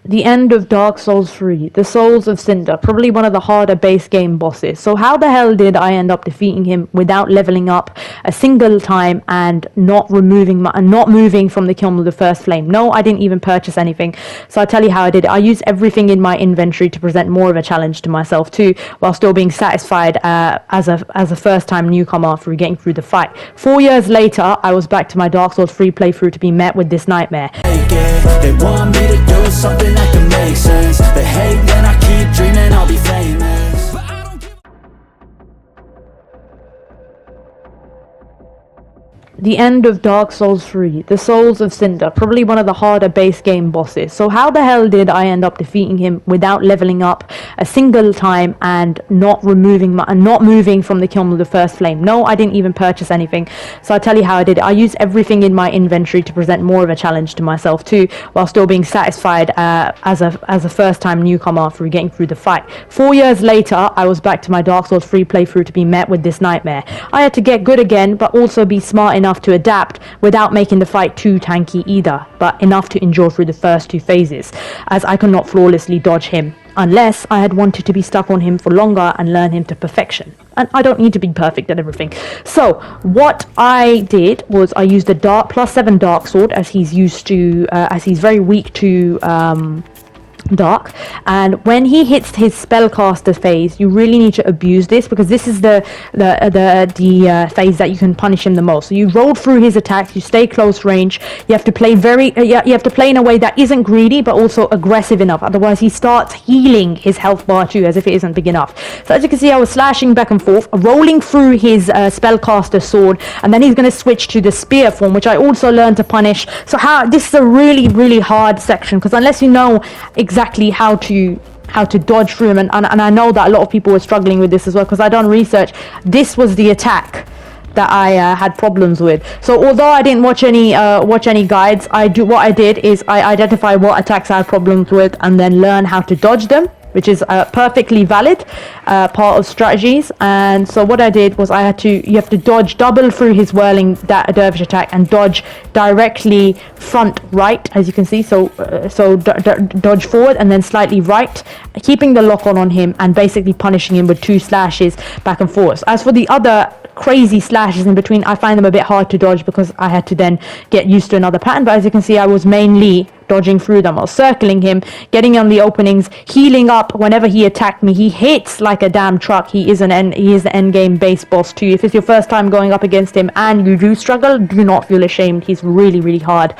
The end of Dark Souls 3, the Souls of Cinder, probably one of the harder base game bosses. So how the hell did I end up defeating him without leveling up a single time and not moving from the kiln with the first flame? No, I didn't even purchase anything. So I'll tell you how I did it. I used everything in my inventory to present more of a challenge to myself too, while still being satisfied as a first time newcomer through getting through the fight. 4 years later, I was back to my Dark Souls 3 playthrough to be met with this nightmare. They want me to do something that can make sense. They hate when I keep dreaming I'll be famous, but I don't give The end of Dark Souls 3, the Souls of Cinder, probably one of the harder base game bosses. So how the hell did I end up defeating him without leveling up a single time and not moving from the kiln with the first flame? No, I didn't even purchase anything. So I'll tell you how I did it. I used everything in my inventory to present more of a challenge to myself too, while still being satisfied as a first time newcomer through getting through the fight. 4 years later, I was back to my Dark Souls 3 playthrough to be met with this nightmare. I had to get good again, but also be smart enough to adapt without making the fight too tanky either, but enough to endure through the first two phases, as I could not flawlessly dodge him, unless I had wanted to be stuck on him for longer and learn him to perfection. And I don't need to be perfect at everything. So what I did was I used the +7 dark sword, as he's very weak to dark, and when he hits his spellcaster phase, you really need to abuse this, because this is the phase that you can punish him the most. So you roll through his attacks, you stay close range, you have to play you have to play in a way that isn't greedy but also aggressive enough, otherwise he starts healing his health bar too, as if it isn't big enough. So as you can see, I was slashing back and forth, rolling through his spellcaster sword, and then he's going to switch to the spear form, which I also learned to punish. So this is a really hard section, because unless you know exactly how to dodge through him, and I know that a lot of people were struggling with this as well, because I done research. This was the attack that I had problems with. So although I didn't watch any guides, what I did is I identify what attacks I had problems with and then learn how to dodge them, which is a perfectly valid part of strategies. And so what I did was you have to dodge double through his whirling dervish attack and dodge directly front right, as you can see. So dodge forward and then slightly right, keeping the lock on him and basically punishing him with 2 slashes back and forth. As for the other crazy slashes in between, I find them a bit hard to dodge because I had to then get used to another pattern. But as you can see, I was mainly dodging through them. I was circling him, getting on the openings, healing up whenever he attacked me. He hits like a damn truck. He is the end game base boss too. If it's your first time going up against him and you do struggle, do not feel ashamed. He's really hard.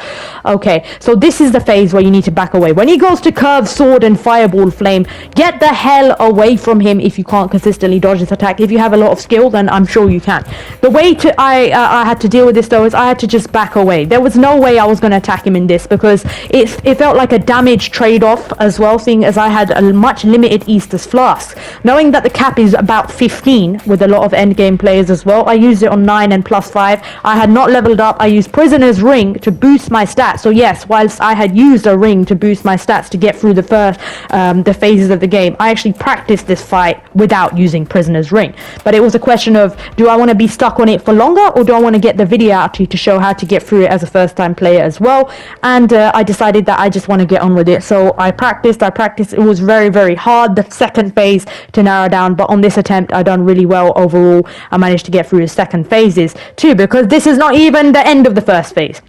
Okay, so this is the phase where you need to back away. When he goes to curve sword and fireball flame, get the hell away from him if you can't consistently dodge this attack. If you have a lot of skill, then I'm sure you can. The way I had to deal with this though is I had to just back away. There was no way I was going to attack him in this, because it felt like a damage trade-off as well, seeing as I had a much limited Easter's Flask. Knowing that the cap is about 15 with a lot of endgame players as well, I used it on 9 and +5. I had not leveled up. I used Prisoner's Ring to boost my stats. So yes, whilst I had used a ring to boost my stats to get through the first the phases of the game, I actually practiced this fight without using Prisoner's Ring. But it was a question of, do I want to be stuck on it for longer, or do I want to get the video out to show how to get through it as a first-time player as well? And I decided that I just want to get on with it. So I practiced. It was very hard, the second phase, to narrow down, but on this attempt I done really well overall. I managed to get through the second phases too, because this is not even the end of the first phase.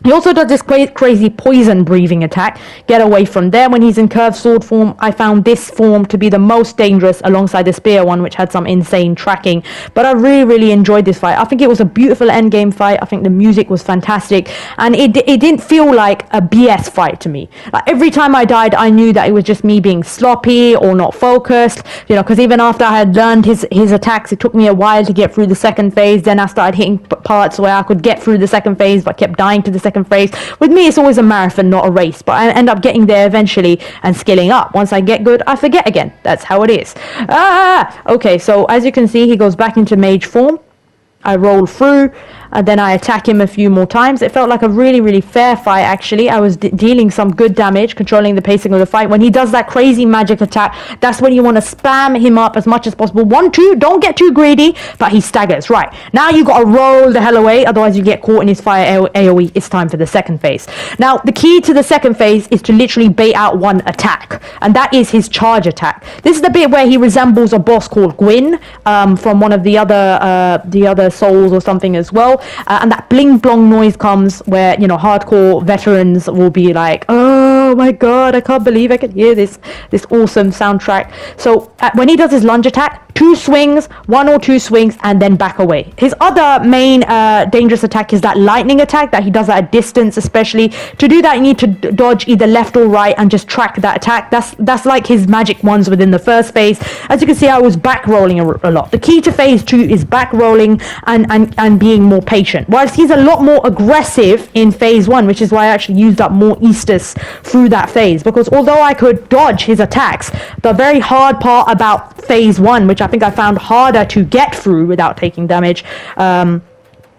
He also does this crazy poison breathing attack. Get away from there. When he's in curved sword form, I found this form to be the most dangerous alongside the spear one, which had some insane tracking. But I really enjoyed this fight. I think it was a beautiful endgame fight. I think the music was fantastic, and it didn't feel like a BS fight to me. Like, every time I died, I knew that it was just me being sloppy or not focused, because even after I had learned his attacks, it took me a while to get through the second phase. Then I started hitting parts where I could get through the second phase, but kept dying to the second phase. With me, it's always a marathon, not a race, but I end up getting there eventually and skilling up. Once I get good, I forget again. That's how it is. Okay, so as you can see, he goes back into mage form. I roll through. and then I attack him a few more times. It felt like a really, really fair fight, actually. I was dealing some good damage, controlling the pacing of the fight. When he does that crazy magic attack, that's when you want to spam him up as much as possible. 1, 2, don't get too greedy, but he staggers. Right, now you got to roll the hell away, otherwise you get caught in his fire AoE. It's time for the second phase. Now, the key to the second phase is to literally bait out one attack, and that is his charge attack. This is the bit where he resembles a boss called Gwyn from one of the other souls or something as well, and that bling blong noise comes where, you know, hardcore veterans will be like, oh my god, I can't believe I can hear this awesome soundtrack. So when he does his lunge attack, 2 swings, 1 or 2 swings, and then back away. His other main dangerous attack is that lightning attack that he does at a distance. Especially to do that, you need to dodge either left or right and just track that attack. That's like his magic ones within the first phase. As you can see, I was back rolling a lot. The key to phase 2 is back rolling and being more patient. Whilst he's a lot more aggressive in phase 1, which is why I actually used up more Easters through that phase, because although I could dodge his attacks, the very hard part about phase 1, which I think I found harder to get through without taking damage,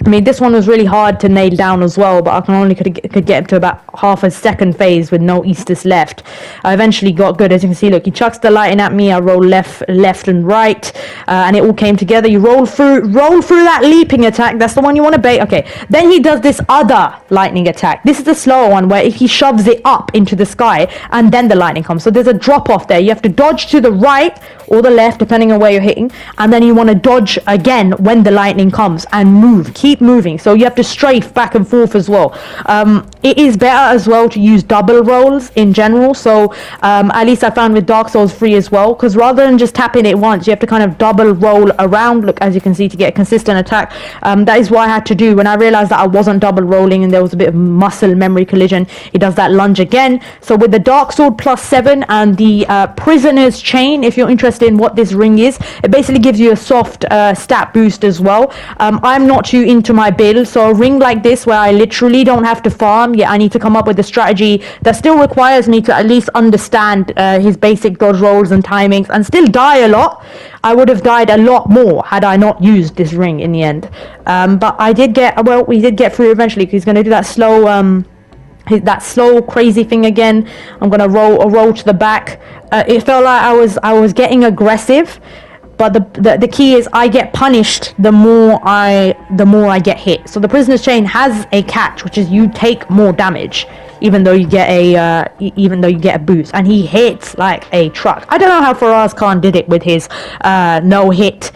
I mean, this one was really hard to nail down as well, but I could get up to about half a second phase with no Easters left. I eventually got good. As you can see, look, he chucks the lightning at me. I roll left and right, and it all came together. You roll through that leaping attack. That's the one you want to bait. Okay, then he does this other lightning attack. This is the slower one where if he shoves it up into the sky and then the lightning comes. So there's a drop off there. You have to dodge to the right or the left, depending on where you're hitting, and then you want to dodge again when the lightning comes and move. Keep moving, so you have to strafe back and forth as well. It is better as well to use double rolls in general, so at least I found with Dark Souls 3 as well, because rather than just tapping it once, you have to kind of double roll around, look, as you can see, to get a consistent attack. That is what I had to do when I realized that I wasn't double rolling and there was a bit of muscle memory collision. It does that lunge again. So with the Dark Sword +7 and the Prisoner's Chain, if you're interested in what this ring is, it basically gives you a soft stat boost as well. I'm not too into my build, so a ring like this where I literally don't have to farm, I need to come up with a strategy that still requires me to at least understand his basic dodge rolls and timings and still die a lot. I would have died a lot more had I not used this ring in the end. But we did get through eventually, because he's going to do that slow crazy thing again. I'm gonna roll to the back. It felt like I was getting aggressive, but the key is I get punished the more I get hit. So the Prisoner's Chain has a catch, which is you take more damage even though you get a boost, and he hits like a truck. I don't know how Faraz Khan did it with his no hit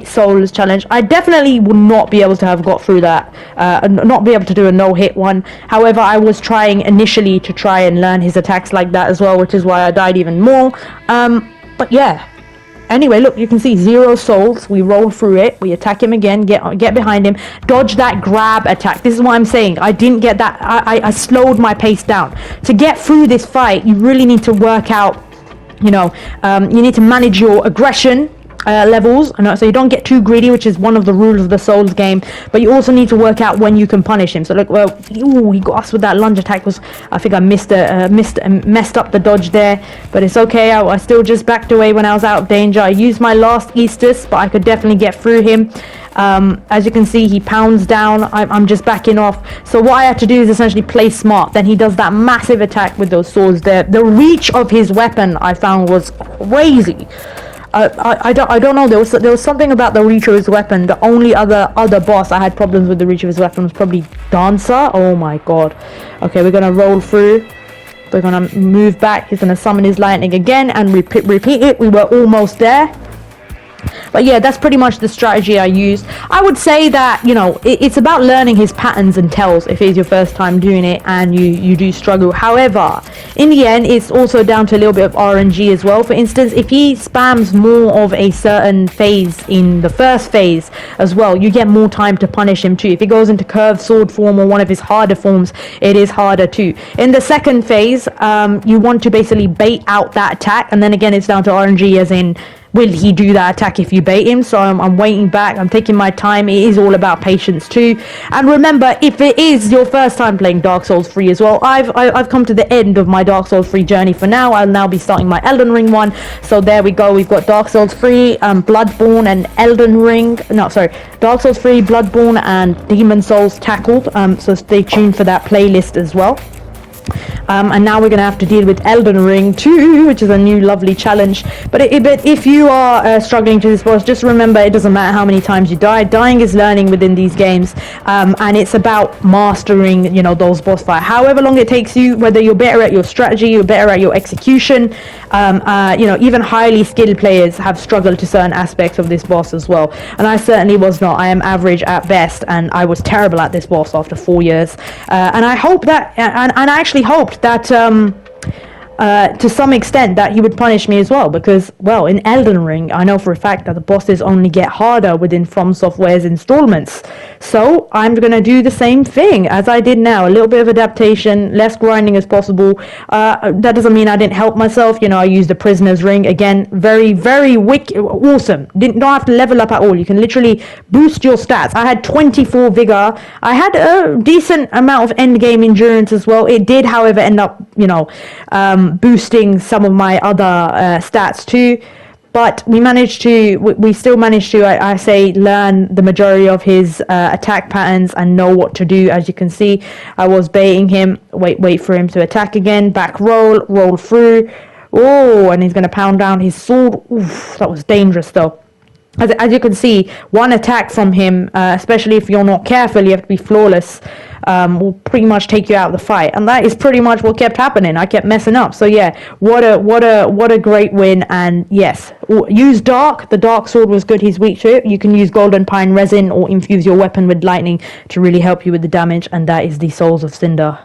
souls challenge. I definitely would not be able to have got through that, not be able to do a no hit one. However, I was trying initially to try and learn his attacks like that as well, which is why I died even more. But yeah. Anyway, look, you can see 0 souls. We roll through it. We attack him again. Get behind him. Dodge that grab attack. This is what I'm saying. I didn't get that. I slowed my pace down. To get through this fight, you really need to work out, you need to manage your aggression levels, so you don't get too greedy, which is one of the rules of the Souls game, but you also need to work out when you can punish him. So look, he got us with that lunge attack. I think I messed up the dodge there, but it's okay. I still just backed away when I was out of danger. I used my last Eastus, but I could definitely get through him. As you can see, he pounds down. I'm just backing off. So what I had to do is essentially play smart. Then he does that massive attack with those swords there. The reach of his weapon I found was crazy. I don't know. There was something about the reach of his weapon. The only other boss I had problems with the reach of his weapon was probably Dancer. Oh my god. Okay, we're gonna roll through. We're gonna move back. He's gonna summon his lightning again and repeat it. We were almost there. But yeah, that's pretty much the strategy I used. I would say that, it's about learning his patterns and tells if it's your first time doing it and you do struggle. However, in the end, it's also down to a little bit of RNG as well. For instance, if he spams more of a certain phase in the first phase as well, you get more time to punish him too. If he goes into curved sword form or one of his harder forms, it is harder too. In the second phase, you want to basically bait out that attack, and then again, it's down to RNG, as in will he do that attack if you bait him? So I'm waiting back. I'm taking my time. It is all about patience too. And remember, if it is your first time playing Dark Souls 3 as well, I've come to the end of my Dark Souls 3 journey for now. I'll now be starting my Elden Ring one. So there we go. We've got Dark Souls 3, Bloodborne, and Elden Ring. No, sorry, Dark Souls 3, Bloodborne, and Demon Souls tackled. So stay tuned for that playlist as well. And now we're going to have to deal with Elden Ring 2, which is a new lovely challenge. But if you are struggling to this boss, just remember, it doesn't matter how many times you die. Dying is learning within these games, and it's about mastering, you know, those boss fights. However long it takes you, whether you're better at your strategy, you're better at your execution. You know, even highly skilled players have struggled to certain aspects of this boss as well. And I certainly was not. I am average at best, and I was terrible at this boss after 4 years. And I hope that, and I actually hoped that to some extent that he would punish me as well, because, well, in Elden Ring I know for a fact that the bosses only get harder within From Software's installments. So I'm gonna do the same thing as I did now, a little bit of adaptation, less grinding as possible. That doesn't mean I didn't help myself. You know, I used the Prisoner's Ring again, very awesome. Don't have to level up at all. You can literally boost your stats. I had 24 vigor. I had a decent amount of end game endurance as well. It did, however, end up, you know, boosting some of my other stats too, but we still managed to, I say, learn the majority of his attack patterns and know what to do. As you can see, I was baiting him, wait for him to attack again, back roll through, oh, and he's going to pound down his sword. Oof, that was dangerous though. As you can see, one attack from him, especially if you're not careful, you have to be flawless, will pretty much take you out of the fight. And that is pretty much what kept happening. I kept messing up. So yeah, what a great win. And yes, use Dark. The Dark Sword was good. He's weak to it. You can use Golden Pine Resin or infuse your weapon with lightning to really help you with the damage. And that is the Souls of Cinder.